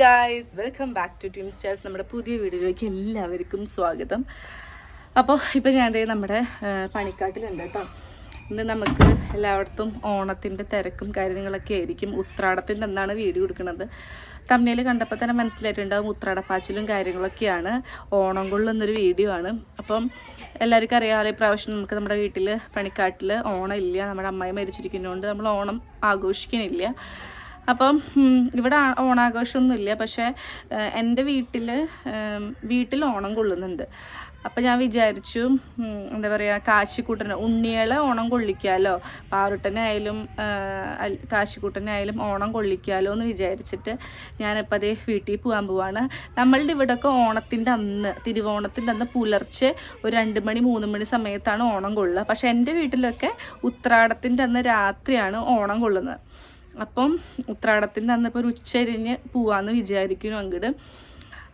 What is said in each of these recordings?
Guys, welcome back to Twin Stars. നമ്മുടെ പുതിയ വീഡിയോയിലേക്ക് എല്ലാവർക്കും സ്വാഗതം. അപ്പോൾ ഇപ്പോൾ ഞാൻ നമ്മുടെ പണിക്കാട്ടിലുണ്ട് കേട്ടോ. ഇന്ന് നമുക്ക് എല്ലായിടത്തും ഓണത്തിൻ്റെ തിരക്കും കാര്യങ്ങളൊക്കെ ആയിരിക്കും. ഉത്രാടത്തിൻ്റെ അന്നാണ് വീഡിയോ എടുക്കുന്നത്. തമ്മിൽ കണ്ടപ്പോൾ തന്നെ മനസ്സിലായിട്ടുണ്ടാകും ഉത്രാടപ്പാച്ചിലും കാര്യങ്ങളൊക്കെയാണ്. ഓണം കൊള്ളുന്നൊരു വീഡിയോ ആണ്. അപ്പം എല്ലാവർക്കും അറിയാമല്ലോ, ഇപ്രാവശ്യം നമുക്ക് നമ്മുടെ വീട്ടിൽ പണിക്കാട്ടിൽ ഓണം ഇല്ല. നമ്മുടെ അമ്മായി മരിച്ചിരിക്കുന്നതുകൊണ്ട് നമ്മൾ ഓണം ആഘോഷിക്കുന്നില്ല. അപ്പം ഇവിടെ ഓണാഘോഷമൊന്നുമില്ല. പക്ഷേ എൻ്റെ വീട്ടിൽ ഓണം കൊള്ളുന്നുണ്ട്. അപ്പം ഞാൻ വിചാരിച്ചു, എന്താ പറയുക, കാശിക്കൂട്ടന് ഉണ്ണികളെ ഓണം കൊള്ളിക്കാമല്ലോ, പാറുട്ടനായാലും കാശിക്കൂട്ടനായാലും ഓണം കൊള്ളിക്കാമല്ലോ എന്ന് വിചാരിച്ചിട്ട് ഞാനിപ്പോൾ അതേ വീട്ടിൽ പോകാൻ പോവാണ്. നമ്മളുടെ ഇവിടെയൊക്കെ ഓണത്തിൻ്റെ അന്ന്, തിരുവോണത്തിൻ്റെ അന്ന് പുലർച്ചെ ഒരു 2 മണി 3 മണി സമയത്താണ് ഓണം കൊള്ളുക. പക്ഷേ എൻ്റെ വീട്ടിലൊക്കെ ഉത്രാടത്തിൻ്റെ അന്ന് രാത്രിയാണ് ഓണം കൊള്ളുന്നത്. അപ്പം ഉത്രാടത്തിൻ്റെ അന്ന് ഇപ്പോൾ ഒരു ഉച്ചരിഞ്ഞ് പോവാമെന്ന് വിചാരിക്കുന്നു അങ്ങോട്ട്.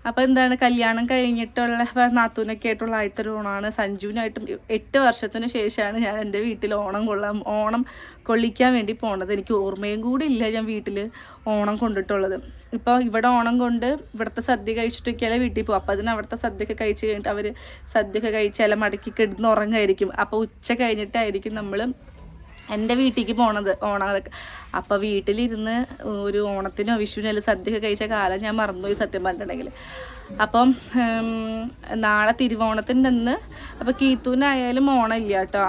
അപ്പോൾ എന്താണ്, കല്യാണം കഴിഞ്ഞിട്ടുള്ള നാത്തൂനൊക്കെ ആയിട്ടുള്ള ആദ്യത്തെ ഓണമാണ്. സഞ്ജുവിനായിട്ടും 8 വർഷത്തിന് ശേഷമാണ് ഞാൻ എൻ്റെ വീട്ടിൽ ഓണം കൊള്ളിക്കാൻ വേണ്ടി പോണത്. എനിക്ക് ഓർമ്മയും കൂടി ഇല്ല ഞാൻ വീട്ടിൽ ഓണം കൊണ്ടിട്ടുള്ളത്. ഇപ്പോൾ ഇവിടെ ഓണം കൊണ്ട് ഇവിടുത്തെ സദ്യ കഴിച്ചിട്ടൊക്കെയല്ലേ വീട്ടിൽ പോകും. അപ്പോൾ അതിന് അവിടുത്തെ സദ്യയൊക്കെ കഴിച്ച് കഴിഞ്ഞിട്ട് അവർ സദ്യയൊക്കെ കഴിച്ചാൽ മടക്കി കിടന്ന് ഉറങ്ങായിരിക്കും. അപ്പോൾ ഉച്ച കഴിഞ്ഞിട്ടായിരിക്കും നമ്മൾ എൻ്റെ വീട്ടിലേക്ക് പോണത് ഓണമൊക്കെ. അപ്പോൾ വീട്ടിലിരുന്ന് ഒരു ഓണത്തിനോ വിഷുവിനോ സദ്യയൊക്കെ കഴിച്ച കാലം ഞാൻ മറന്നുപോയി സത്യം പറഞ്ഞിട്ടുണ്ടെങ്കിൽ. അപ്പം നാളെ തിരുവോണത്തിൻ്റെ അന്ന് അപ്പോൾ കീത്തൂനായാലും ഓണം ഇല്ല കേട്ടോ.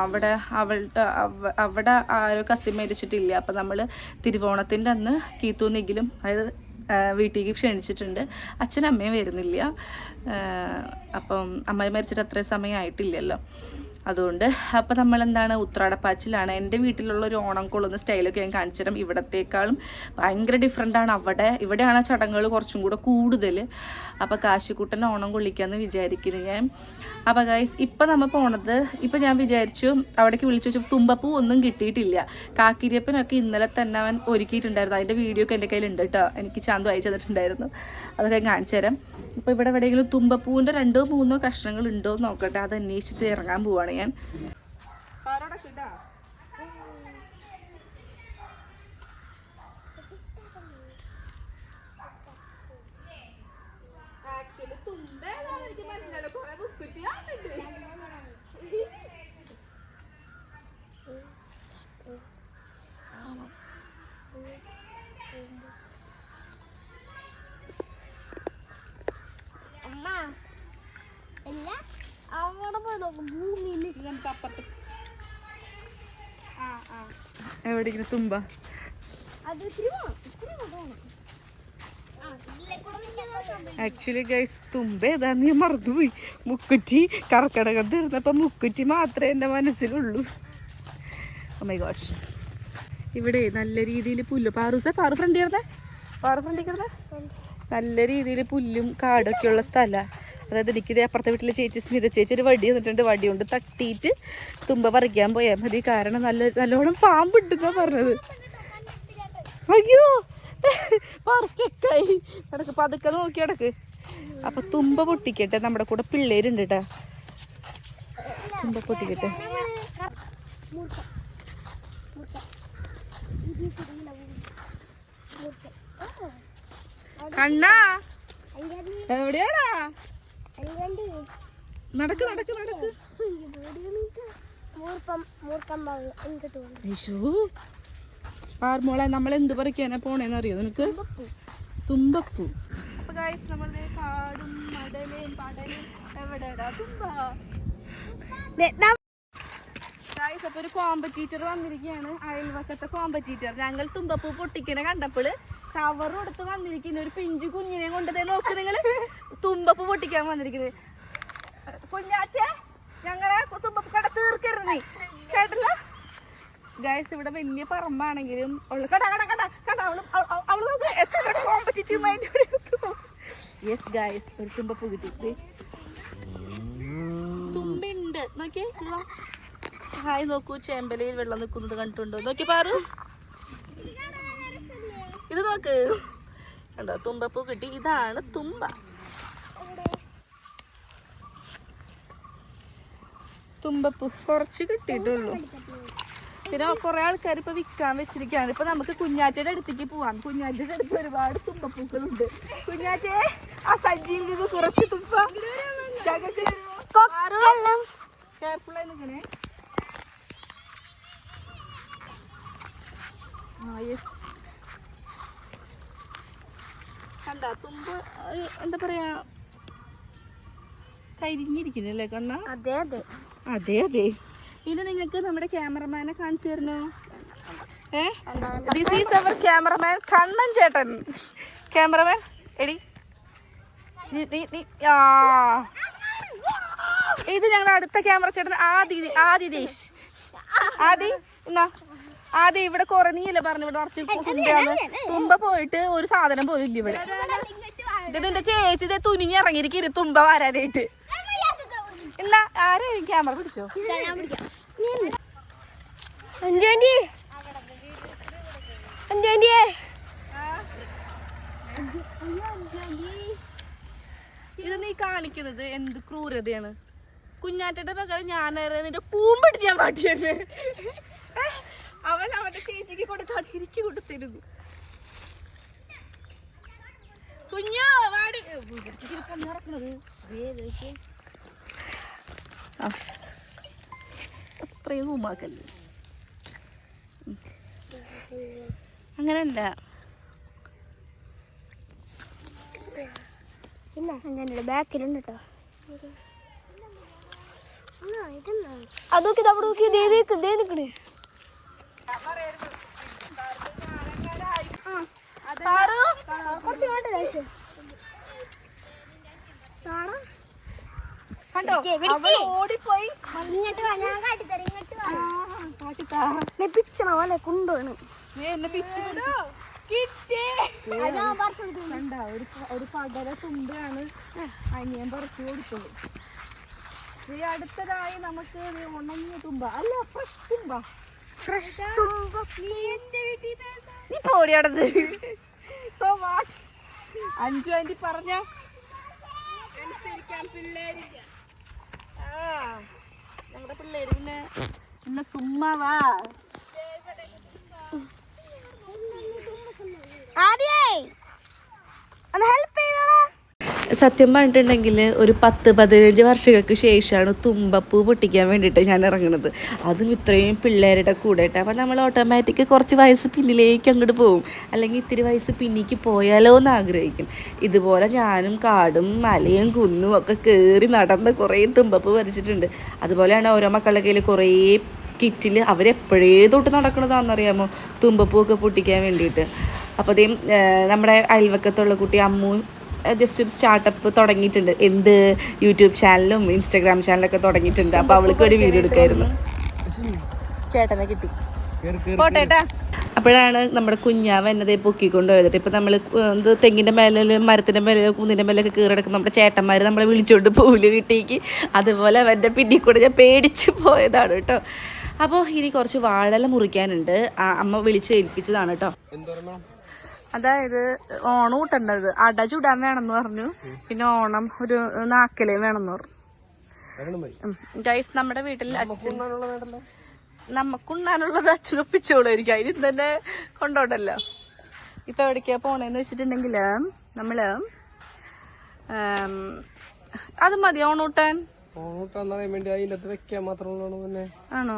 അവിടെ ആരോ കസിൻ മരിച്ചിട്ടില്ല. അപ്പം നമ്മൾ തിരുവോണത്തിൻ്റെ അന്ന് കീത്തൂന്നെങ്കിലും, അതായത് വീട്ടിലേക്ക് ക്ഷണിച്ചിട്ടുണ്ട്. അച്ഛനും അമ്മയും വരുന്നില്ല. അപ്പം അമ്മ മരിച്ചിട്ട് അത്രയും സമയമായിട്ടില്ലല്ലോ. അതുകൊണ്ട് അപ്പോൾ നമ്മളെന്താണ്, ഉത്രാടപ്പാച്ചിലാണ്. എൻ്റെ വീട്ടിലുള്ള ഒരു ഓണം കൊള്ളുന്ന സ്റ്റൈലൊക്കെ ഞാൻ കാണിച്ചു തരാം. ഇവിടത്തേക്കാളും ഭയങ്കര ഡിഫറെൻ്റാണ്. ഇവിടെയാണ് ചടങ്ങുകൾ കുറച്ചും കൂടെ കൂടുതൽ. അപ്പോൾ കാശിക്കൂട്ടൻ ഓണം കൊള്ളിക്കാമെന്ന് വിചാരിക്കുന്നു ഞാൻ. അപ്പോൾ ഗൈസ്, ഇപ്പം നമ്മൾ പോണത്, ഇപ്പം ഞാൻ വിചാരിച്ചു അവിടേക്ക് വിളിച്ചു വെച്ചു, തുമ്പപ്പൂ ഒന്നും കിട്ടിയിട്ടില്ല. കാക്കിരിയപ്പനൊക്കെ ഇന്നലെ തന്നെ അവൻ ഒരുക്കിയിട്ടുണ്ടായിരുന്നു. അതിൻ്റെ വീഡിയോ ഒക്കെ എൻ്റെ കയ്യിലുണ്ട് കേട്ടോ. എനിക്ക് ചാന്തു അയച്ചു തന്നിട്ടുണ്ടായിരുന്നു. അതൊക്കെ ഞാൻ കാണിച്ചു തരാം. ഇപ്പോൾ ഇവിടെ എവിടെയെങ്കിലും തുമ്പപ്പൂവിൻ്റെ 2-3 കഷ്ണങ്ങൾ ഉണ്ടോ എന്ന് നോക്കട്ടെ. അത് അന്വേഷിച്ചിട്ട് ഇറങ്ങാൻ പോവാണ് ഞാൻ. എവിടെയെങ്കിലും തുമ്പ ആക്ച്വലി ഗൈസ്, തുമ്പ ഏതാന്ന് ഞാൻ മറന്നുപോയി. മുക്കുറ്റി കർക്കടകം തീർന്നപ്പോ മുക്കുറ്റി മാത്രമേ എൻ്റെ മനസ്സിലുള്ളൂ. Oh my God. ഇവിടെ നല്ല രീതിയിൽ പുല്ല്, പാറു ഫ്രണ്ടിൽ കിടന്നേ നല്ല രീതിയിൽ പുല്ലും കാടൊക്കെയുള്ള സ്ഥലമാണ്. അതായത് എനിക്കിത് അപ്പുറത്തെ വീട്ടിലെ ചേച്ചി സ്മിത ചേച്ചി ഒരു വടി വന്നിട്ടുണ്ട്. വടി കൊണ്ട് തട്ടിയിട്ട് തുമ്പ പറിക്കാൻ പോയാൽ മതി. കാരണം നല്ലോണം പാമ്പുണ്ടെന്നാ പറഞ്ഞത്. അയ്യോ, സ്റ്റെക്കായി നടക്ക്, പതുക്കെ നോക്കി നടക്ക്. അപ്പൊ തുമ്പ പൊട്ടിക്കട്ടെ. നമ്മുടെ കൂടെ പിള്ളേരുണ്ട് കേട്ടാ. തുമ്പ പൊട്ടിക്കട്ടെ. കണ്ണാ എവിടെയാടാ? നടക്ക്. ആർമോളെ, നമ്മൾ എന്ത് പറിക്കാനാ പോണേന്ന് അറിയോ നിനക്ക്? തുമ്പപ്പൂ. അപ്പൊ ഗൈസ്, നമ്മളുടെ കാടും മടലും പടലും എവിടെയാടാ തുമ്പ? ഗൈസ്, അപ്പൊ ഒരു കോമ്പറ്റീറ്റർ വന്നിരിക്കുകയാണ്, അയൽവക്കത്തെ കോമ്പറ്റീറ്റർ. ഞങ്ങൾ തുമ്പപ്പൂ പൊട്ടിക്കണ കണ്ടപ്പോൾ കവർ കൊടുത്ത് വന്നിരിക്കുന്ന ഒരു പിഞ്ചു കുഞ്ഞിനെ കൊണ്ടതേ നോക്ക് നിങ്ങള്. തുമ്പപ്പൂ പൊട്ടിക്കാൻ വന്നിരിക്കുന്നത്. കുഞ്ഞാച്ചേ, ഞങ്ങളെ തുമ്പപ്പൂ കട തീർക്കരുത് നീ, കേട്ടില്ല? ഗൈസ്, ഇവിടെ വലിയ പറമ്പാണെങ്കിലും കോമ്പറ്റീറ്റീവ് മൈൻഡ്. യെസ് ഗൈസ്, ഒരു തുമ്പപ്പൂ കിട്ടി. തുമ്പുണ്ട്, നോക്കിയേ. ഹായ് നോക്കൂ, ചേമ്പലയിൽ വെള്ളം നിൽക്കുന്നത് കണ്ടിട്ടുണ്ടോ? നോക്കി പാറു, ഇത് നോക്ക്, കണ്ടോ? തുമ്പപ്പൂ കിട്ടി. ഇതാണ് തുമ്പ. തുമ്പപ്പൂ കുറച്ച് കിട്ടിയിട്ടുള്ളൂ. പിന്നെ കുറെ ആൾക്കാർ ഇപ്പൊ വിൽക്കാൻ വെച്ചിരിക്കുകയാണ്. ഇപ്പൊ നമുക്ക് കുഞ്ഞാറ്റയുടെ അടുത്തേക്ക് പോവാം. കുഞ്ഞാറ്റയുടെ അടുത്ത് ഒരുപാട് തുമ്പപ്പൂക്കളുണ്ട്. കുഞ്ഞാറ്റെ ആ സജ്ജിയിൽ നിന്ന് കുറച്ച് തുമ്പ കെയർഫുള്ളായി നിൽക്കണേ. കണ്ട തുമ്പ് എന്താ പറയാ കരിഞ്ഞിരിക്കുന്നല്ലേ കണ്ണ? അതെ അതെ അതെ അതെ. ഇത് നിങ്ങൾക്ക് നമ്മുടെ ക്യാമറമാനെ കാണിച്ചു തരണോ? This is our cameraman Kannan ചേട്ടൻ. ക്യാമറമാൻ എടി ഇത് ഞങ്ങളുടെ അടുത്ത ക്യാമറ ചേട്ടൻ ആദിദേശ്. ആദ്യം ഇവിടെ കുറെ നീയല്ലേ പറഞ്ഞു ഇവിടെ നിറച്ച് തുമ്പയാണ്. തുമ്പ പോയിട്ട് ഒരു സാധനം പോലും ഇല്ല ഇവിടെ. ഇതിന്റെ ചേച്ചി ഇത് തുനിഞ്ഞിറങ്ങിയിരിക്കും തുമ്പ വരാനായിട്ട്. എന്നാ ആരെയും ക്യാമറ പിടിച്ചോ. ഇത് നീ കാണിക്കുന്നത് എന്ത് ക്രൂരതയാണ്. കുഞ്ഞാറ്റയുടെ പകരം ഞാൻ നിന്റെ കൂമ്പടിച്ചാൻ പാട്ടിയാണ്. അവൻ അവന്റെ ചേച്ചിക്ക് കൊടുക്കാതെ എനിക്ക് കൊടുത്തിരുന്നു. കുഞ്ഞോ വാടി അത്രയും കൂമ്പാക്കല്ലേ. അങ്ങനല്ല ബാക്കിലുണ്ട് കേട്ടോ. അതൊക്കെ അവിടെ നോക്കി നിക്കണേ. കണ്ടോ ഓടിപ്പോയി. പിച്ചണ കൊണ്ടുപോണ് ഒരു പടല തുമ്പയാണ് അനിയൻ പറിച്ചു കൊടുത്തത്. ഈ അടുത്തതായി നമുക്ക് ഉണങ്ങിയ തുമ്പ അല്ല ഫ്രഷ് തുമ്പ. നീ പോടിയാടത്. സോ വാട്ട് അഞ്ചു ആന്റി പറഞ്ഞ അനുസരിക്കാൻ പിള്ളേരില്ല. ഞങ്ങളുടെ പിള്ളേര് പിന്നെ സുമ്മാവാ. സത്യം പറഞ്ഞിട്ടുണ്ടെങ്കിൽ ഒരു 10-15 വർഷങ്ങൾക്ക് ശേഷമാണ് തുമ്പപ്പൂ പൊട്ടിക്കാൻ വേണ്ടിയിട്ട് ഞാൻ ഇറങ്ങുന്നത്. അതും ഇത്രയും പിള്ളേരുടെ കൂടെ ആയിട്ട്. അപ്പോൾ നമ്മൾ ഓട്ടോമാറ്റിക് കുറച്ച് വയസ്സ് പിന്നിലേക്ക് അങ്ങോട്ട് പോകും, അല്ലെങ്കിൽ ഇത്തിരി വയസ്സ് പിന്നിക്ക് പോയാലോ എന്ന് ആഗ്രഹിക്കും. ഇതുപോലെ ഞാനും കാടും മലയും കുന്നും ഒക്കെ കയറി നടന്ന് കുറേ തുമ്പപ്പൂ പറിച്ചിട്ടുണ്ട്. അതുപോലെയാണ് ഓരോ മക്കളുടെ കയ്യിൽ കുറേ കിറ്റിൽ അവരെപ്പോഴേ തൊട്ട് നടക്കണതാണെന്നറിയാമോ തുമ്പപ്പൂവൊക്കെ പൊട്ടിക്കാൻ വേണ്ടിയിട്ട്. അപ്പോൾ അതേ നമ്മുടെ അയൽവക്കത്തുള്ള കുട്ടി അമ്മു ജസ്റ്റ് ഒരു സ്റ്റാർട്ടപ്പ് തുടങ്ങിയിട്ടുണ്ട്. എന്ത് യൂട്യൂബ് ചാനലും ഇൻസ്റ്റാഗ്രാം ചാനലൊക്കെ തുടങ്ങിയിട്ടുണ്ട്. അപ്പോൾ അവൾക്ക് ഒരു വീഡിയോ എടുക്കായിരുന്നു. ചേട്ടനെ കിട്ടി പോട്ടേട്ടാ. അപ്പോഴാണ് നമ്മുടെ കുഞ്ഞാവ് എന്നതേ പൊക്കിക്കൊണ്ട് പോയത്. ഇപ്പം നമ്മൾ തെങ്ങിൻ്റെ മേലെ മരത്തിൻ്റെ മേലെ കുന്നിൻ്റെ മേലൊക്കെ കയറിടക്കുമ്പോൾ നമ്മുടെ ചേട്ടന്മാർ നമ്മളെ വിളിച്ചുകൊണ്ട് പോവില്ല വീട്ടിലേക്ക്. അതുപോലെ അവൻ്റെ പിന്നിൽ കൂടെ ഞാൻ പേടിച്ച് പോയതാണ് കേട്ടോ. അപ്പോൾ ഇനി കുറച്ച് വാഴല മുറിക്കാനുണ്ട്. അമ്മ വിളിച്ച് ഏൽപ്പിച്ചതാണ് കേട്ടോ. അതായത് ഓണം കൂട്ടേണ്ടത് അട ചുടാൻ വേണമെന്ന് പറഞ്ഞു. പിന്നെ ഓണം ഒരു നാക്കലേ വേണമെന്ന് പറഞ്ഞു. ഗൈസ് നമ്മുടെ വീട്ടിൽ അച്ഛൻ നമുക്കുണ്ണാനുള്ളത് അച്ഛൻ ഒപ്പിച്ചോളായിരിക്കും. അതിന് തന്നെ കൊണ്ടോട്ടല്ലോ. ഇപ്പൊ എവിടേക്കാ പോണേന്ന് വെച്ചിട്ടുണ്ടെങ്കിൽ നമ്മള് അത് മതി ഓണൂട്ടാൻ. ആണോ?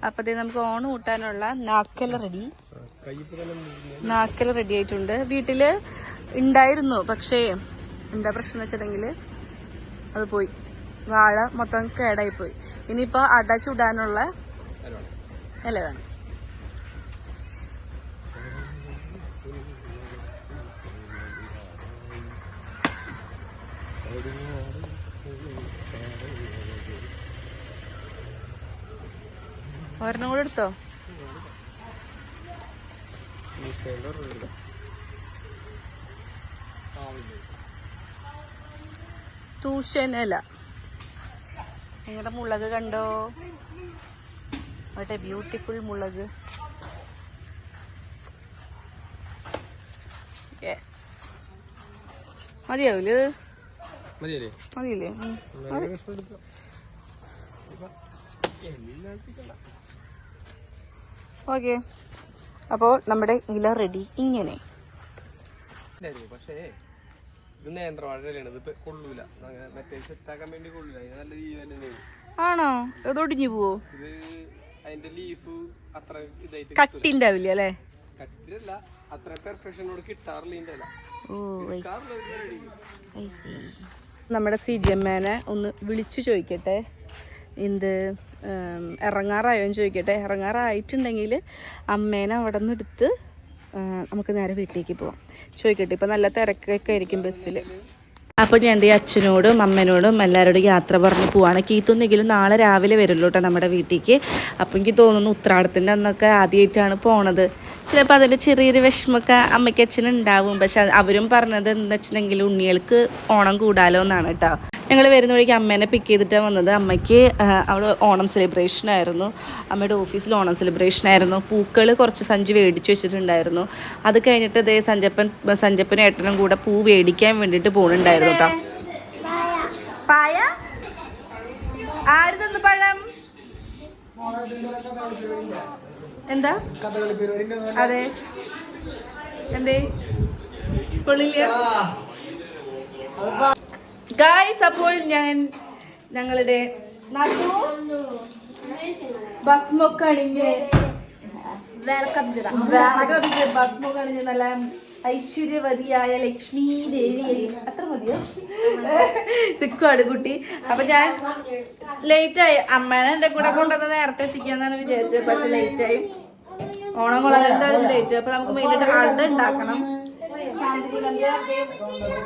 അപ്പത്തേ നമുക്ക് ഓണം കൂട്ടാനുള്ള നാക്കല റെഡി ആയിട്ടുണ്ട്. വീട്ടില് ഉണ്ടായിരുന്നു, പക്ഷേ എന്താ പ്രശ്നം വെച്ചിട്ടുണ്ടെങ്കിൽ അത് പോയി, വാഴ മൊത്തം കേടായി പോയി. ഇനിയിപ്പോ അട ചുടാനുള്ള ഇല വേണം. ഒരെണ്ണം കൂടെ എടുത്തോ. തൂഷൻ ഇല. നിങ്ങളുടെ മുളക് കണ്ടോ? അവിടെ ബ്യൂട്ടിഫുൾ മുളക്. യെസ്, മതിയാവില്ലേ? മതിയില്ലേ? ഓക്കെ, അപ്പോൾ നമ്മുടെ ഇല റെഡി ഇങ്ങനെ. പക്ഷേ ഇത് നേന്ത്രവാഴയിലാണ്, ഇത് കൊള്ളൂല, മറ്റേ സെറ്റാക്കാൻ വേണ്ടി കൊള്ളൂല. നല്ല ജീവനാണ്. ആണോ? ഇതൊടിഞ്ഞു പോവോ? ഇത് അതിന്റെ ലീഫ് അത്ര ഇതായിട്ട് കട്ടിണ്ടാവില്ല അല്ലേ? കട്ടില്ല, അത്ര പെർഫെക്ഷനോട് കിട്ടാറില്ല. നമ്മുടെ സിജിഎമ്മേനെ ഒന്ന് വിളിച്ചു ചോദിക്കട്ടെ, എന്ത് ഇറങ്ങാറായോന്ന് ചോദിക്കട്ടെ. ഇറങ്ങാറായിട്ടുണ്ടെങ്കിൽ അമ്മേനെ അവിടെ നിന്ന് എടുത്ത് നമുക്ക് നേരെ വീട്ടിലേക്ക് പോവാം. ചോദിക്കട്ടെ, ഇപ്പം നല്ല തിരക്കൊക്കെ ആയിരിക്കും ബസ്സിൽ. അപ്പോൾ ഞാൻ എൻ്റെ അച്ഛനോടും അമ്മേനോടും എല്ലാവരോടും യാത്ര പറഞ്ഞ് പോവാണ്. കീത്തൊന്നെങ്കിലും നാളെ രാവിലെ വരുള്ളൂ കേട്ടോ നമ്മുടെ വീട്ടിലേക്ക്. അപ്പോൾ എനിക്ക് തോന്നുന്നു ഉത്രാടത്തിൻ്റെ അന്നൊക്കെ ആദ്യമായിട്ടാണ് പോണത്. ചിലപ്പോൾ അതിൻ്റെ ചെറിയൊരു വിഷമമൊക്കെ അമ്മയ്ക്ക് അച്ഛനുണ്ടാവും. പക്ഷെ അവരും പറഞ്ഞത് എന്താ വെച്ചിട്ടുണ്ടെങ്കിൽ ഉണ്ണികൾക്ക് ഓണം കൂടാലോ എന്നാണ് കേട്ടോ. ഞങ്ങൾ വരുന്ന വഴിക്ക് അമ്മേനെ പിക്ക് ചെയ്തിട്ടാണ് വന്നത്. അമ്മയ്ക്ക് അവിടെ ഓണം സെലിബ്രേഷനായിരുന്നു, അമ്മയുടെ ഓഫീസിൽ ഓണം സെലിബ്രേഷനായിരുന്നു. പൂക്കൾ കുറച്ച് സഞ്ചി മേടിച്ച് വെച്ചിട്ടുണ്ടായിരുന്നു. അത് കഴിഞ്ഞിട്ട് ഇതേ സഞ്ചപ്പനും ഏട്ടനും കൂടെ പൂ മേടിക്കാൻ വേണ്ടിയിട്ട് പോകുന്നുണ്ടായിരുന്നു കേട്ടോ. പായ ആര് തന്നു പഴം? എന്താ? അതെ, എന്തേ കൊള്ളില്ല ഗായ്സ്. അപ്പോൾ ഞങ്ങളുടെ ഭസ്മൊക്കെ അണിഞ്ഞ് ഭസ്മൊക്കെ അണിഞ്ഞ് നല്ല ഐശ്വര്യവതിയായ ലക്ഷ്മി ദേവി അത്ര മതിയോ തിക്കുവാണ് കുട്ടി. അപ്പൊ ഞാൻ ലേറ്റായി. അമ്മേനെ എൻ്റെ കൂടെ കൊണ്ടുവന്ന് നേരത്തെ എത്തിക്കാന്നാണ് വിചാരിച്ചത്. പക്ഷെ ലേറ്റായി. ഓണം കൊള്ളാൻ എന്തായാലും ലേറ്റ്. അപ്പൊ നമുക്ക് മെയിനായിട്ട് അട ഉണ്ടാക്കണം.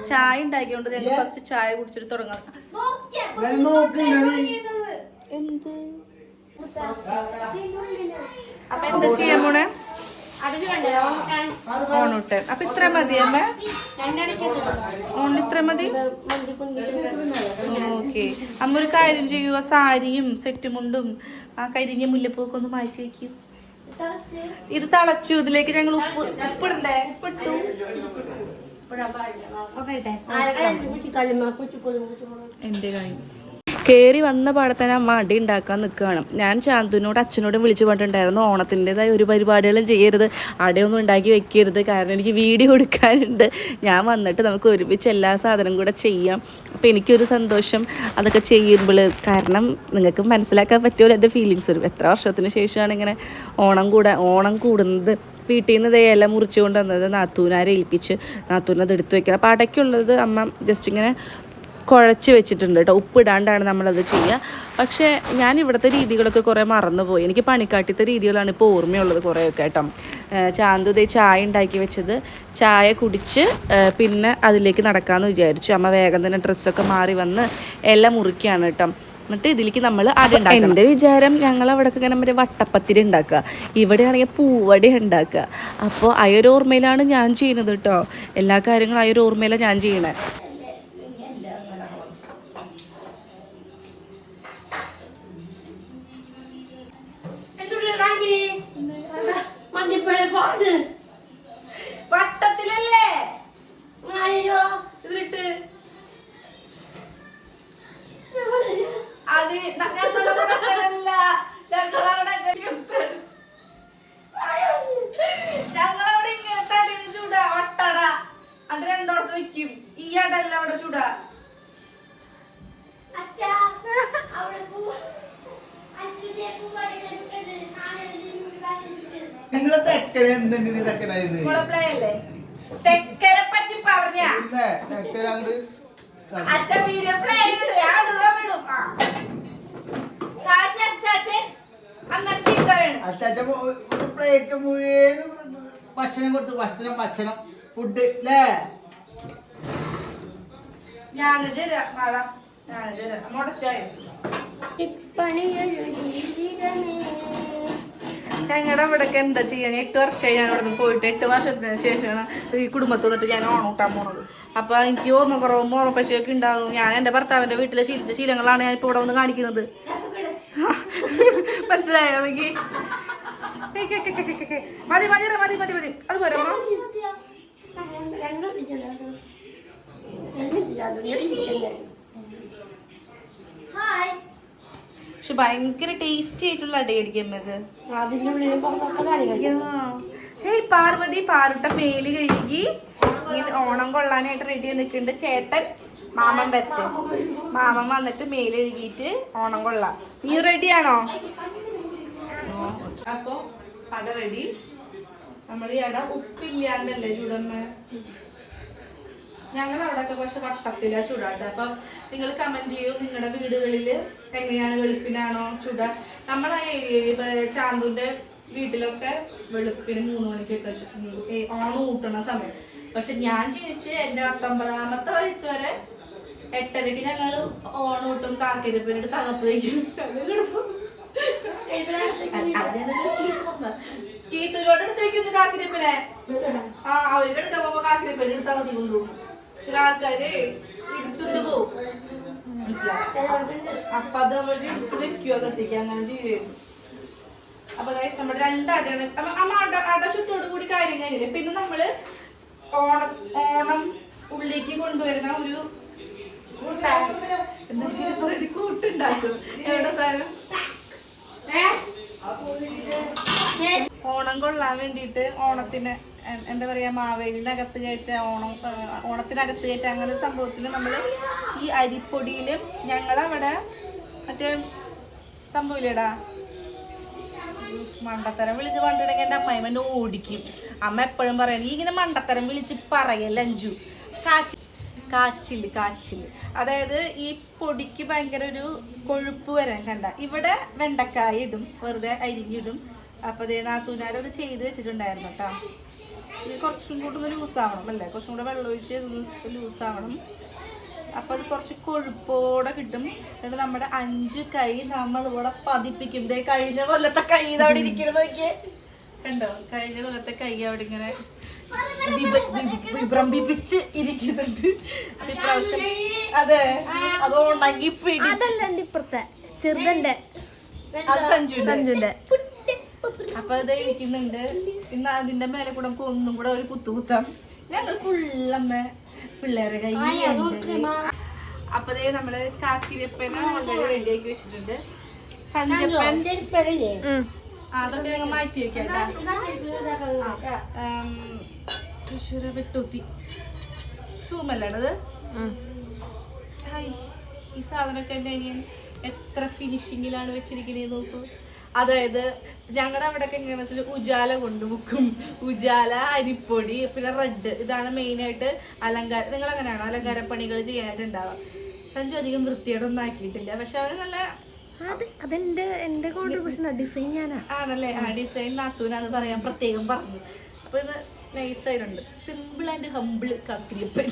ചായ ഉണ്ടാക്കിയോണ്ട് ഞങ്ങൾ ഫസ്റ്റ് ചായ കുടിച്ചിട്ട് തുടങ്ങാം. എന്ത് അപ്പൊ എന്താ ചെയ്യാൻ പോണേ? ഓണൂട്ടൻ. അപ്പൊ ഇത്ര മതി അമ്മ? ഓൺ ഇത്ര മതി. ഓക്കെ, അമ്മ ഒരു കാര്യം ചെയ്യുക, സാരിയും സെറ്റ് മുണ്ടും ആ കരിഞ്ഞ മുല്ലപ്പൂക്കെ ഒന്ന് മാറ്റി വയ്ക്കും. ഇത് തിളച്ചു. ഇതിലേക്ക് ഞങ്ങൾ ഉപ്പിടണ്ടേ? ഉപ്പിട്ടു. എന്റെ കാര്യം കയറി വന്ന പാടെ തന്നെ അമ്മ അടി ഉണ്ടാക്കാൻ നിൽക്കുകയാണ്. ഞാൻ ചാന്തുവിനോട് അച്ഛനോടും വിളിച്ചു പറഞ്ഞിട്ടുണ്ടായിരുന്നു, ഓണത്തിൻ്റെതായ ഒരു പരിപാടികളും ചെയ്യരുത്, അടയൊന്നും ഉണ്ടാക്കി വെക്കരുത്, കാരണം എനിക്ക് വീഡിയോ എടുക്കാനുണ്ട്. ഞാൻ വന്നിട്ട് നമുക്ക് ഒരുമിച്ച് എല്ലാ സാധനം കൂടെ ചെയ്യാം. അപ്പോൾ എനിക്കൊരു സന്തോഷം അതൊക്കെ ചെയ്യുമ്പോൾ. കാരണം നിങ്ങൾക്ക് മനസ്സിലാക്കാൻ പറ്റുമല്ലോ എൻ്റെ ഫീലിങ്സ്. ഒരു എത്ര വർഷത്തിന് ശേഷമാണ് ഇങ്ങനെ ഓണം കൂടുന്നത്. വീട്ടിൽ നിന്ന് ഇല മുറിച്ച് കൊണ്ട് വന്നത് നാത്തൂനാരെ ഏൽപ്പിച്ച് നാത്തൂനത് എടുത്ത് വെക്കണം. അപ്പോൾ അടയ്ക്കുള്ളത് അമ്മ ജസ്റ്റ് ഇങ്ങനെ കുഴച്ച് വെച്ചിട്ടുണ്ട് കേട്ടോ. ഉപ്പിടാണ്ടാണ് നമ്മളത് ചെയ്യുക. പക്ഷേ ഞാൻ ഇവിടുത്തെ രീതികളൊക്കെ കുറേ മറന്നുപോയി. എനിക്ക് പണിക്കാട്ടിത്തെ രീതികളാണ് ഇപ്പോൾ ഓർമ്മയുള്ളത് കുറേയൊക്കെ കേട്ടോ. ചാന്തു ദേ ചായ ഉണ്ടാക്കി വെച്ചത്, ചായ കുടിച്ച് പിന്നെ അതിലേക്ക് നടക്കാമെന്ന് വിചാരിച്ചു. അമ്മ വേഗം തന്നെ ഡ്രസ്സൊക്കെ മാറി വന്ന് എല്ലാം മുറിക്കുകയാണ് കേട്ടോ. എന്നിട്ട് ഇതിലേക്ക് നമ്മൾ അട ഉണ്ടാക്കണം. എൻ്റെ വിചാരം ഞങ്ങൾ അവിടെയൊക്കെ ഇങ്ങനെ മറ്റേ വട്ടപ്പത്തിരി ഉണ്ടാക്കുക, ഇവിടെയാണെങ്കിൽ പൂവട ഉണ്ടാക്കുക. അപ്പോൾ ആ ഒരു ഓർമ്മയിലാണ് ഞാൻ ചെയ്യുന്നത് കേട്ടോ. എല്ലാ കാര്യങ്ങളും ആ ഒരു ഓർമ്മയിലാണ് ഞാൻ ചെയ്യണേ. വട്ടത്തിലല്ലേ ഇതിലിട്ട് അത് ഞങ്ങളവിടെ ഇങ്ങനത്തെ അടിയിൽ ചൂടാ ഒട്ടട അത് രണ്ടോടത്ത് വെക്കും. ഈ അടല്ല അവിടെ ചൂടാ. തെക്കനെ പറ്റി പറഞ്ഞ അച്ഛ വീഡിയോ പ്ലേ പ്ലേറ്റ് മുഴുവൻ ഭക്ഷണം കൊടുത്തു. ഭക്ഷണം ഫുഡ് അല്ലേ? ഞങ്ങളുടെ ഇവിടെയൊക്കെ എന്താ ചെയ്യാൻ, 8 വർഷമായി ഞാൻ ഇവിടെ പോയിട്ട്. 8 വർഷത്തിന് ശേഷമാണ് ഈ കുടുംബത്തിൽ നിന്നിട്ട് ഞാൻ ഓണം കൂട്ടാൻ പോണത്. അപ്പൊ എനിക്ക് ഓർമ്മക്കുറവും ഓർമ്മപ്പശയൊക്കെ ഉണ്ടാകും. ഞാൻ എൻ്റെ ഭർത്താവിന്റെ വീട്ടിലെ ശീലിച്ച ശീലങ്ങളാണ് ഞാൻ ഇപ്പൊ ഇവിടെ വന്ന് കാണിക്കുന്നത്. മനസ്സിലായോ എനിക്ക്? മതി മതി മതി മതി മതി അത് പോരാ. പക്ഷെ ഭയങ്കര ടേസ്റ്റി ആയിട്ടുള്ള അടയായിരിക്കും അത്. അതിന്റെ ഉള്ളിൽ പുറത്തൊക്കെ കളികൾ. ഏയ് പാർവതി പാറുട്ട മേല് കഴുകി ഇങ്ങനെ ഓണം കൊള്ളാനായിട്ട് റെഡി നിൽക്കുന്നുണ്ട്. ചേട്ടൻ മാമൻ വരട്ടെ, മാമൻ വന്നിട്ട് മേല് കഴുകിയിട്ട് ഓണം കൊള്ളാം. നീ റെഡിയാണോ? അപ്പൊ അട റെഡി. നമ്മൾ ഈ അട ഉപ്പില്ലാണ്ടല്ലേ ചൂടമ്മ? ഞങ്ങൾ അവിടെയൊക്കെ പക്ഷെ വട്ടത്തിലാ ചൂടാട്ട. അപ്പൊ നിങ്ങൾ കമന്റ് ചെയ്യൂ, നിങ്ങളുടെ വീടുകളിൽ എങ്ങനെയാണ്, വെളുപ്പിനാണോ ചൂട? നമ്മളെ ഏരിയയിൽ ചാന്തുന്റെ വീട്ടിലൊക്കെ വെളുപ്പിന് 3 മണിക്കൊക്കെ ഓണം ഊട്ടണ സമയം. പക്ഷെ ഞാൻ ജനിച്ച് എന്റെ 19ാമത്തെ വയസ്സ് വരെ 8:30-ക്ക് ഞങ്ങൾ ഓണം ഊട്ടും. കാക്കിരിപ്പിനിട്ട് തകർത്ത് വയ്ക്കും. കീത്തുലോട്ട് എടുത്ത് വയ്ക്കുന്നു കാക്കിരിപ്പിനെ. അവർക്ക് എടുക്കാൻ പോകുമ്പോ കാക്കിരിപ്പിനെ എടുത്ത് അവധി കൊണ്ടുപോകും. ചില ആൾക്കാര് എടുത്തിട്ട് പോവും, മനസ്സിലാവും. അപ്പൊ അത് അവര് എടുത്ത് വെക്കുക, കത്തിക്കുക, അങ്ങനെ ചെയ്യുമായിരുന്നു. അപ്പൊ ഗൈസ് നമ്മുടെ 2 അടയാണ്. അമ്മ അട ചുറ്റോട് കൂടി കാര്യം കഴിഞ്ഞില്ലേ. പിന്നെ നമ്മള് ഓണം ഉള്ളിലേക്ക് കൊണ്ടുവരുന്ന ഒരു കൂട്ടുണ്ടാക്കും. എവിടെ സാധനം? ഓണം കൊള്ളാൻ വേണ്ടിയിട്ട് ഓണത്തിന് എന്താ പറയാ, മാവേലിനകത്ത് കയറ്റ, ഓണത്തിനകത്ത് കയറ്റ, അങ്ങനെ ഒരു സംഭവത്തിന് നമ്മള് ഈ അരിപ്പൊടിയിലും ഞങ്ങളവിടെ മറ്റേ സംഭവമില്ലേടാ, മണ്ടത്തരം വിളിച്ച് പണ്ടിടങ്ങി എൻ്റെ അമ്മായിമ്മ ഓടിക്കും. അമ്മ എപ്പോഴും പറയാം, നീ ഇങ്ങനെ മണ്ടത്തരം വിളിച്ച് പറയല്ല അഞ്ചു. കാച്ചില് അതായത് ഈ പൊടിക്ക് ഭയങ്കര ഒരു കൊഴുപ്പ് വരാൻ കണ്ട. ഇവിടെ വെണ്ടക്കായ ഇടും, വെറുതെ അരിഞ്ഞിടും. അപ്പൊ അതേ നാത്തൂനാരത് ചെയ്ത് വെച്ചിട്ടുണ്ടായിരുന്നു കേട്ടോ. ഇത് കുറച്ചും കൂടെ ഒന്ന് ലൂസാവണം അല്ലേ, കുറച്ചും കൂടെ വെള്ളം ഒഴിച്ച് ലൂസാവണം. അപ്പൊ അത് കുറച്ച് കൊഴുപ്പോടെ കിട്ടും. എന്നിട്ട് നമ്മുടെ 5 കൈ നമ്മളിവിടെ പതിപ്പിക്കും. കഴിഞ്ഞ കൊല്ലത്തെ കൈ അവിടെ ഇരിക്കുന്നത് നോക്കിയേ, കണ്ടോ? കഴിഞ്ഞ കൊല്ലത്തെ കൈ അവിടെ ഇങ്ങനെ വിഭ്രമിപ്പിച്ച് ഇരിക്കുന്നുണ്ട്. ഇപ്രാവശ്യം അതെ, അത് ഉണങ്ങി ഇപ്പുറത്തെ ചെറുതന്റെ അത് സഞ്ജുന്റെ. അപ്പൊ അത് ഇരിക്കുന്നുണ്ട്. ഇന്ന് അതിന്റെ മേലെ കൂടെ നമുക്ക് ഒന്നും കൂടെ ഒരു കുത്തുകുത്താം. ഞങ്ങൾ ഫുള്ളമ്മ പിള്ളേരെ കൈ. അപ്പൊ അതേ നമ്മള് കാക്കിരപ്പനെ ഓൾറെഡി റെഡിയാക്കി വെച്ചിട്ടുണ്ട്. സഞ്ജപ്പൻ അതൊക്കെ ഞങ്ങൾ മാറ്റി വെക്കാം. വെട്ടൂത്തി സൂമല്ലത്. ഈ സാധനമൊക്കെ എൻ്റെ അനിയൻ എത്ര ഫിനിഷിങ്ങിലാണ് വെച്ചിരിക്കണേ നോക്കൂ. അതായത് ഞങ്ങളുടെ അവിടെയൊക്കെ എങ്ങനെയാണെന്ന് വെച്ചാൽ ഉജാല കൊണ്ട് വെക്കും. ഉജാല, അരിപ്പൊടി, പിന്നെ റെഡ്, ഇതാണ് മെയിനായിട്ട് അലങ്കാരം. നിങ്ങൾ അങ്ങനെയാണോ അലങ്കാര പണികൾ ചെയ്യാനായിട്ട് ഉണ്ടാവുക? സഞ്ജു അധികം വൃത്തിയോടൊന്നും ആക്കിയിട്ടില്ല, പക്ഷെ അവന് നല്ല ആണല്ലേ. ആ ഡിസൈൻ നാത്തൂനാന്ന് പറയാൻ പ്രത്യേകം പറഞ്ഞു. അപ്പൊ ഇത് നൈസായിട്ടുണ്ട്. സിമ്പിൾ ആൻഡ് ഹംബിൾ കാക്കിരിപ്പൻ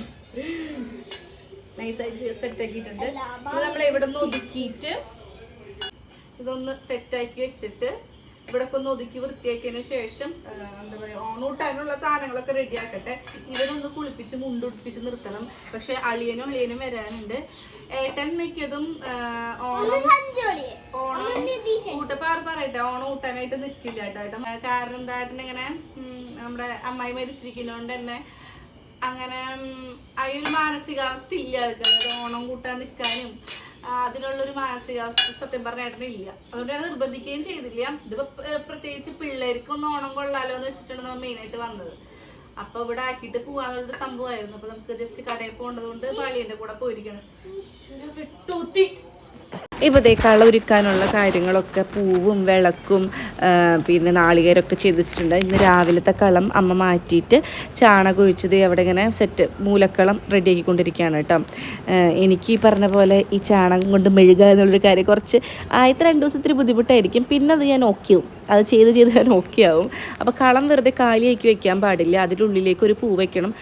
നൈസായിട്ട് സെറ്റ് ആക്കിയിട്ടുണ്ട്. ഇത് നമ്മൾ ഇവിടെ നിന്ന് ഒതുക്കിയിട്ട് ഇതൊന്ന് സെറ്റാക്കി വെച്ചിട്ട് ഇവിടെ ഒന്ന് ഒതുക്കി വൃത്തിയാക്കിയതിന് ശേഷം എന്താ പറയുക, ഓണൂട്ടാനുള്ള സാധനങ്ങളൊക്കെ റെഡി ആക്കട്ടെ. ഇവരൊന്ന് കുളിപ്പിച്ച് മുണ്ടുടിപ്പിച്ച് നിർത്തണം. പക്ഷെ അളിയനും വരാനുണ്ട്. ഏട്ടൻ മിക്കതും ഓണം ഊട്ടപ്പാർ പറയട്ടെ, ഓണം ഊട്ടാനായിട്ട് നിൽക്കില്ല കേട്ടോ. കാരണം എന്തായിട്ട് ഇങ്ങനെ നമ്മുടെ അമ്മായി മരിച്ചിരിക്കുന്നതുകൊണ്ട് തന്നെ അങ്ങനെ ആ ഒരു മാനസികാവസ്ഥ ഇല്ല ആൾക്കാർ. ഓണം കൂട്ടാൻ നിൽക്കാനും അതിനുള്ളൊരു മാനസികാവസ്ഥ സത്യം പറഞ്ഞിട്ടില്ല. അതുകൊണ്ട് ഞാൻ നിർബന്ധിക്കുകയും ചെയ്തില്ല. ഇതിപ്പോ പ്രത്യേകിച്ച് പിള്ളേർക്കൊന്നും ഓണം കൊള്ളാലോ എന്ന് വെച്ചിട്ടാണ് നമ്മൾ മെയിനായിട്ട് വന്നത്. അപ്പൊ ഇവിടെ ആക്കിയിട്ട് പോവാന്നുള്ളൊരു സംഭവമായിരുന്നു. അപ്പൊ നമുക്ക് ജസ്റ്റ് കടയിൽ പോകേണ്ടത് കൊണ്ട് പാളിയന്റെ കൂടെ പോയിരിക്കണം. ഇപ്പോഴത്തേക്കുള്ള ഒരുക്കാനുള്ള കാര്യങ്ങളൊക്കെ പൂവും വിളക്കും പിന്നെ നാളികേരമൊക്കെ ചെയ്ത് വെച്ചിട്ടുണ്ട്. ഇന്ന് രാവിലത്തെ കളം അമ്മ മാറ്റിയിട്ട് ചാണകം ഒഴിച്ചത് അവിടെ ഇങ്ങനെ സെറ്റ് മൂലക്കളം റെഡിയാക്കിക്കൊണ്ടിരിക്കുകയാണ് കേട്ടോ. എനിക്ക് ഈ പറഞ്ഞ പോലെ ഈ ചാണകം കൊണ്ട് മെഴുകുക എന്നുള്ളൊരു കാര്യം കുറച്ച് ആദ്യത്തെ 2 ദിവസത്തിന് ബുദ്ധിമുട്ടായിരിക്കും. പിന്നെ അത് ഞാൻ ഓക്കെ ആവും, അത് ചെയ്ത് ഞാൻ ഓക്കെ ആവും. അപ്പോൾ കളം വെറുതെ കാലിയാക്കി വെക്കാൻ പാടില്ല, അതിൻ്റെ ഉള്ളിലേക്ക് ഒരു പൂ വെക്കണം.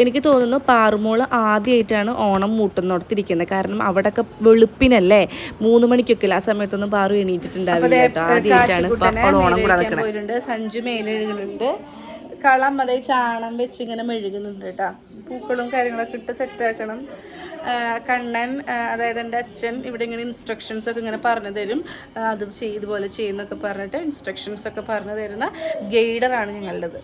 എനിക്ക് തോന്നുന്നു പാറുമോള് ആദ്യമായിട്ടാണ് ഓണം മൂട്ടുന്നിടത്തിരിക്കുന്നത്. കാരണം അവിടെയൊക്കെ വെളുപ്പിനല്ലേ 3 മണിക്കൊക്കെ ആ സമയത്തൊന്നും പാറു എണീറ്റിട്ടുണ്ടാവില്ല കേട്ടോ. ആദ്യമായിട്ടാണ് ഓണം കൂടെ നിൽക്കുന്നത്. സഞ്ജു മേലെഴുകുന്നുണ്ട്, കളം അതേ ചാണം വെച്ച് ഇങ്ങനെ മെഴുകുന്നുണ്ട് കേട്ടോ. പൂക്കളും കാര്യങ്ങളൊക്കെ ഇട്ട് സെറ്റാക്കണം. കണ്ണൻ അതായത് എൻ്റെ അച്ഛൻ ഇവിടെ ഇങ്ങനെ ഇൻസ്ട്രക്ഷൻസ് ഒക്കെ ഇങ്ങനെ പറഞ്ഞു തരും. അത് ഇതുപോലെ ചെയ്യുന്നൊക്കെ പറഞ്ഞിട്ട് ഇൻസ്ട്രക്ഷൻസ് ഒക്കെ പറഞ്ഞു തരുന്ന ഗൈഡറാണ് ഞങ്ങളുടേത്.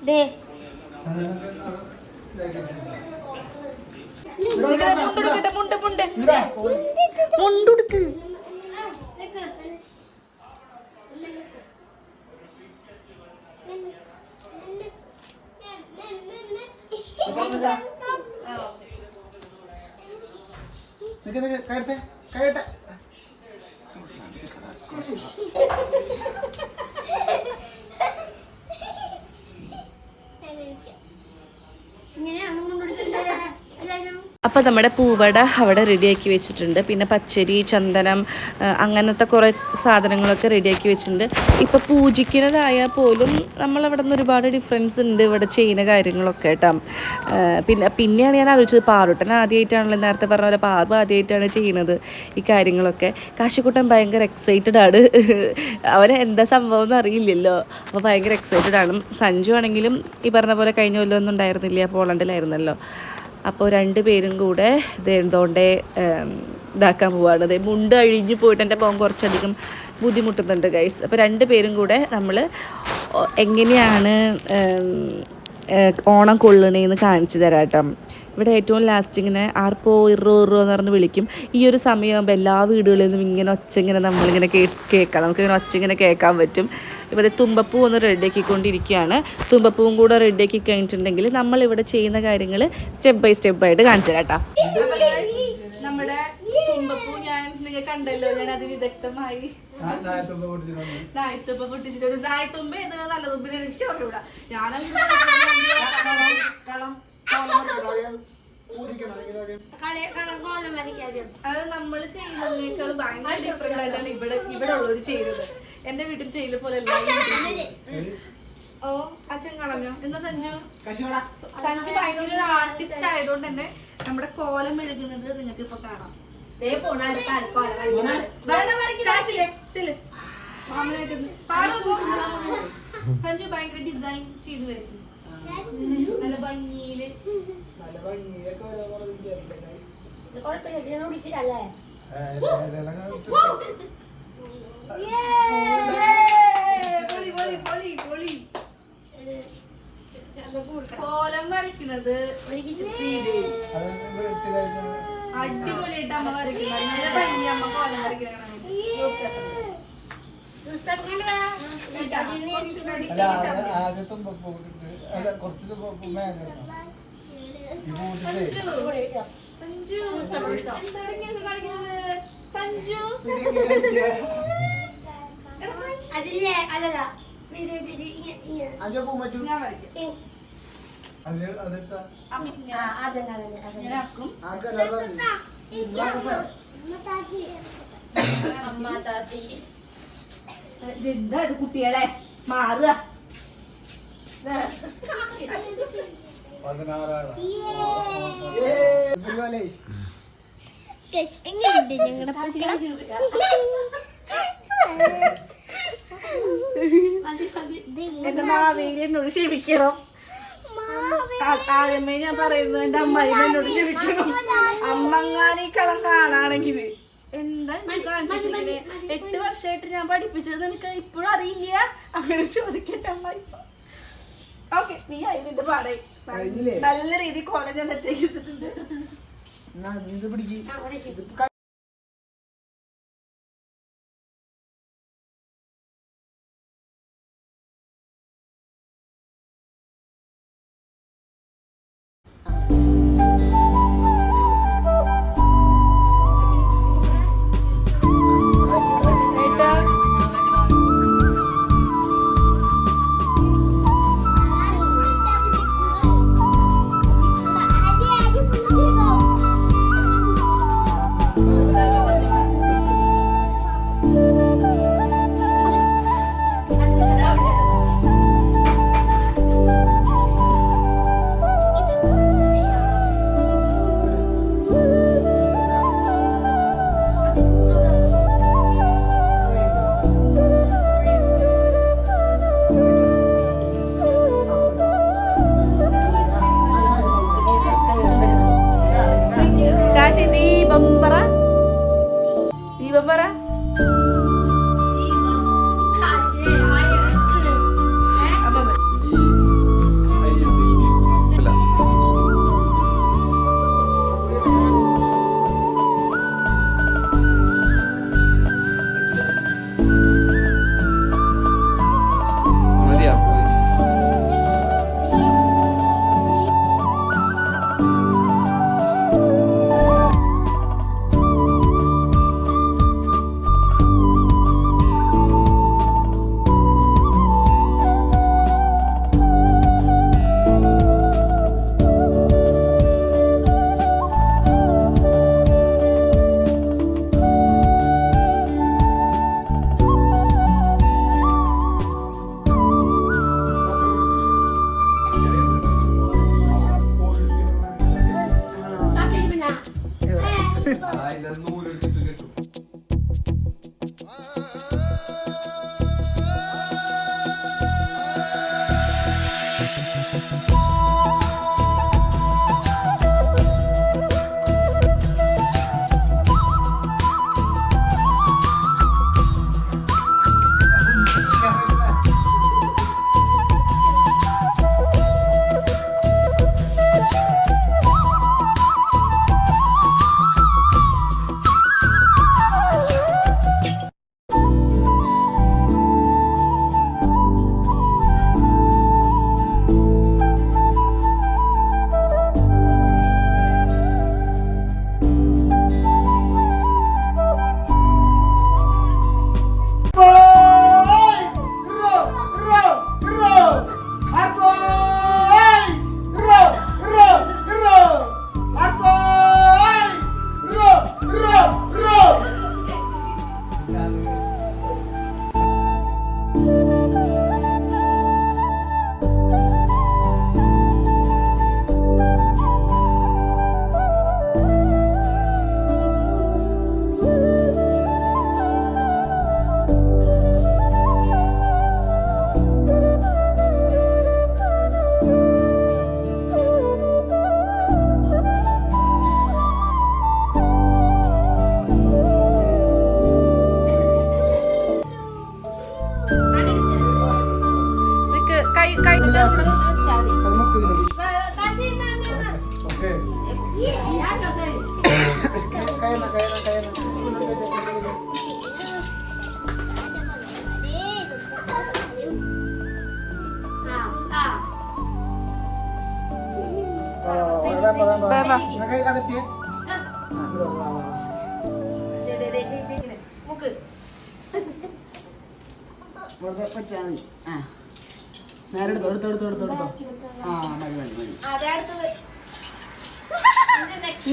ദേ മുണ്ടെടുക്ക്. കഴിയട്ടെ കഴിയട്ടെ. ഇങ്ങനെയാണ് കൊണ്ടുകൊടുക്കുന്നത് എല്ലാവരും. അപ്പോൾ നമ്മുടെ പൂവട അവിടെ റെഡിയാക്കി വെച്ചിട്ടുണ്ട്. പിന്നെ പച്ചരി, ചന്ദനം, അങ്ങനത്തെ കുറേ സാധനങ്ങളൊക്കെ റെഡിയാക്കി വെച്ചിട്ടുണ്ട്. ഇപ്പോൾ പൂജിക്കുന്നതായാൽ പോലും നമ്മളവിടെ നിന്ന് ഒരുപാട് ഡിഫറൻസ് ഉണ്ട് ഇവിടെ ചെയ്യുന്ന കാര്യങ്ങളൊക്കെ കേട്ടോ. പിന്നെയാണ് ഞാൻ ആലോചിച്ചത്, പാറുട്ടൻ ആദ്യമായിട്ടാണല്ലോ, നേരത്തെ പറഞ്ഞ പോലെ പാർവ് ആദ്യമായിട്ടാണ് ചെയ്യുന്നത് ഈ കാര്യങ്ങളൊക്കെ. കാശിക്കുട്ടൻ ഭയങ്കര എക്സൈറ്റഡ് ആണ്. അവന് എന്താ സംഭവം എന്ന് അറിയില്ലല്ലോ, അപ്പോൾ ഭയങ്കര എക്സൈറ്റഡ് ആണ്. സഞ്ജു ആണെങ്കിലും ഈ പറഞ്ഞ പോലെ കഴിഞ്ഞ കൊല്ലമൊന്നും ഉണ്ടായിരുന്നില്ല, പോളണ്ടിലായിരുന്നല്ലോ. അപ്പോൾ 2 പേരും കൂടെ എന്തുകൊണ്ടേ ഇതാക്കാൻ പോവാണ്. അതെ, മുണ്ട് അഴിഞ്ഞ് പോയിട്ട് എൻ്റെ പോകാൻ കുറച്ചധികം ബുദ്ധിമുട്ടുന്നുണ്ട് ഗൈസ്. അപ്പോൾ 2 പേരും കൂടെ നമ്മൾ എങ്ങനെയാണ് ഓണം കൊള്ളണേന്ന് കാണിച്ചു തരാം കേട്ടോ. ഇവിടെ ഏറ്റവും ലാസ്റ്റ് ഇങ്ങനെ ആർപ്പോ ഇറോ എന്ന് പറഞ്ഞ് വിളിക്കും. ഈ ഒരു സമയമാകുമ്പോൾ എല്ലാ വീടുകളിൽ നിന്നും ഇങ്ങനെ ഒച്ച ഇങ്ങനെ നമ്മളിങ്ങനെ കേൾക്കാം, നമുക്കിങ്ങനെ ഒച്ച ഇങ്ങനെ കേൾക്കാൻ പറ്റും. ഇവിടെ തുമ്പപ്പൂ ഒന്ന് റെഡിയാക്കിക്കൊണ്ടിരിക്കുകയാണ്. തുമ്പപ്പൂവും കൂടെ റെഡിയാക്കി കഴിഞ്ഞിട്ടുണ്ടെങ്കിൽ നമ്മളിവിടെ ചെയ്യുന്ന കാര്യങ്ങൾ സ്റ്റെപ്പ് ബൈ സ്റ്റെപ്പായിട്ട് കാണിച്ചു തരാം കേട്ടോ. നമ്മുടെ തുമ്പപ്പൂ ഞാൻ നിങ്ങൾ കണ്ടല്ലോ, ഞാൻ അത് വിദഗ്ധമായി നായത്തുമ്പ പൊട്ടിച്ചിട്ട് നായത്തുമ്പ എന്താണ് നല്ല തുമ്പിനെ എനിക്ക് ഓർമ്മ. അത് നമ്മൾ ചെയ്യുന്നതിനേക്കാളും ഭയങ്കര ഡിഫറെന്റ് ആയിട്ടാണ് ഇവിടെ ഉള്ളവർ ചെയ്യുന്നത്. എന്റെ വീട്ടിൽ ചെയ്യല് പോലെ ഓ അച്ഛൻ കളഞ്ഞോ എന്താ സഞ്ജു ഭയങ്കര ഒരു ആർട്ടിസ്റ്റ് ആയതുകൊണ്ട് തന്നെ നമ്മുടെ കോലം മെഴുകുന്നത് നിങ്ങൾക്ക് ഇപ്പൊ കാണാം. സഞ്ജു ഭയങ്കര ഡിസൈൻ ചെയ്ത് വരുന്നു, നല്ല ഭംഗിയില്. കോലം വരയ്ക്കുന്നത് അടിപൊളിയായിട്ട് അമ്മ വരയ്ക്കുന്നത്, നല്ല ഭംഗി അമ്മ കോലം വരയ്ക്കുന്നത്. എന്താ ഇത് കുട്ടികളെ മാറുക. എങ്ങനെയുണ്ട് ഞങ്ങളുടെ എന്റെ മാവേലി എന്നോട് ക്ഷമിക്കണം. ആദ്യമേ ഞാൻ പറയുന്നു, എന്റെ അമ്മായി എന്നോട് ക്ഷമിക്കണം. അമ്മങ്ങാനീ കളം കാണാണെങ്കിൽ എന്താ 8 വർഷമായിട്ട് ഞാൻ പഠിപ്പിച്ചത് എനിക്ക് ഇപ്പോഴും അറിയില്ല. അങ്ങനെ ചോദിക്കട്ടെ അമ്മായി. ഓക്കെ, നീ അതിന്റെ പാടേ നല്ല രീതിയിൽ കോളേജ് ഞാൻ സെറ്റ് ചെയ്തിട്ടുണ്ട്.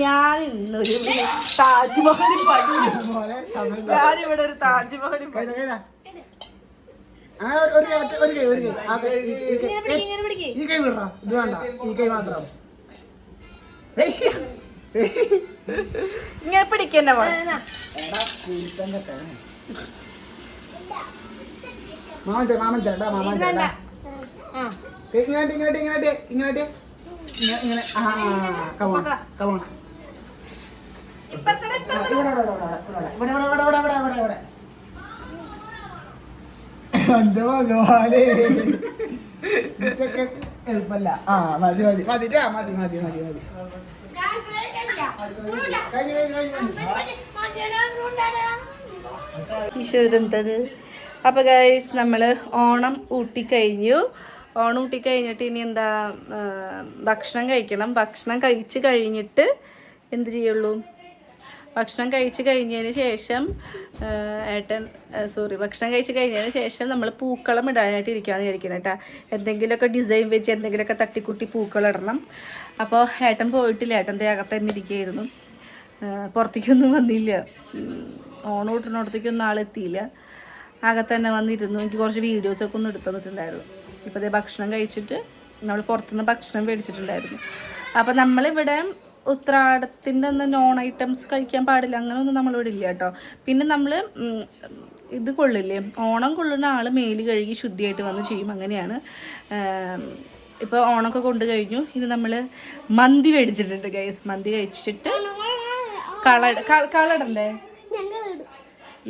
ഞാൻ ഇന്നൊരു താജ്മഹൽ ഞാനിവിടെ ഒരു താജ്മഹൽ ഈ കൈ വിടറ ഇത് വേണ്ട ഈ കൈ മാത്രം ഇങ്ങനെ പിടിക്കന്നെ മാമൻ ചേട്ടാ മാമൻ ചേട്ടാ ഇങ്ങോട്ട് ഇങ്ങോട്ട് ഇങ്ങോട്ട് ഇങ്ങോട്ട് ഇങ്ങനെ കമോൺ കമോൺ ഇവിടെ എന്റെ ഭഗവാനെ എളുപ്പല്ല. ആ മതി മതി മതി മതി മതി മതി മതി. ഈശ്വരന്തത്. അപ്പോൾ ഗൈസ് നമ്മൾ ഓണം ഊട്ടിക്കഴിഞ്ഞു. ഓണം ഊട്ടിക്കഴിഞ്ഞിട്ട് ഇനി എന്താ ഭക്ഷണം കഴിക്കണം. ഭക്ഷണം കഴിച്ച് കഴിഞ്ഞിട്ട് എന്ത് ചെയ്യുള്ളൂ? ഭക്ഷണം കഴിച്ച് കഴിഞ്ഞതിന് ശേഷം ഭക്ഷണം കഴിച്ച് കഴിഞ്ഞതിന് ശേഷം നമ്മൾ പൂക്കളം ഇടാനായിട്ട് ഇരിക്കാമെന്ന് വിചാരിക്കണം കേട്ടോ. എന്തെങ്കിലുമൊക്കെ ഡിസൈൻ വെച്ച് എന്തെങ്കിലുമൊക്കെ തട്ടിക്കുട്ടി പൂക്കളിടണം. അപ്പോൾ ഏട്ടൻ പോയിട്ടില്ല, ഏട്ടൻ്റെ അകത്ത് തന്നെ ഇരിക്കുകയായിരുന്നു, പുറത്തേക്കൊന്നും വന്നില്ല. ഓണം ഊട്ടിനോടത്തേക്കൊന്നും ആളെത്തിയില്ല, അകത്ത് തന്നെ വന്നിരുന്നു. എനിക്ക് കുറച്ച് വീഡിയോസൊക്കെ ഒന്ന് എടുത്തു തന്നിട്ടുണ്ടായിരുന്നു. ഇപ്പോൾ അതേ ഭക്ഷണം കഴിച്ചിട്ട് നമ്മൾ പുറത്തുനിന്ന് ഭക്ഷണം മേടിച്ചിട്ടുണ്ടായിരുന്നു. അപ്പോൾ നമ്മളിവിടെ ഉത്രാടത്തിൻ്റെ അന്ന് നോൺ ഐറ്റംസ് കഴിക്കാൻ പാടില്ല, അങ്ങനെയൊന്നും നമ്മളിവിടെ ഇല്ല കേട്ടോ. പിന്നെ നമ്മൾ ഇത് കൊള്ളില്ലേ, ഓണം കൊള്ളുന്ന ആൾ മേല് കഴുകി ശുദ്ധിയായിട്ട് വന്ന് ചെയ്യും, അങ്ങനെയാണ്. ഇപ്പോൾ ഓണമൊക്കെ കൊണ്ട് കഴിഞ്ഞു. ഇത് നമ്മൾ മന്തി മേടിച്ചിട്ടുണ്ട് ഗൈസ്. മന്തി കഴിച്ചിട്ട് കളടണ്ടേ?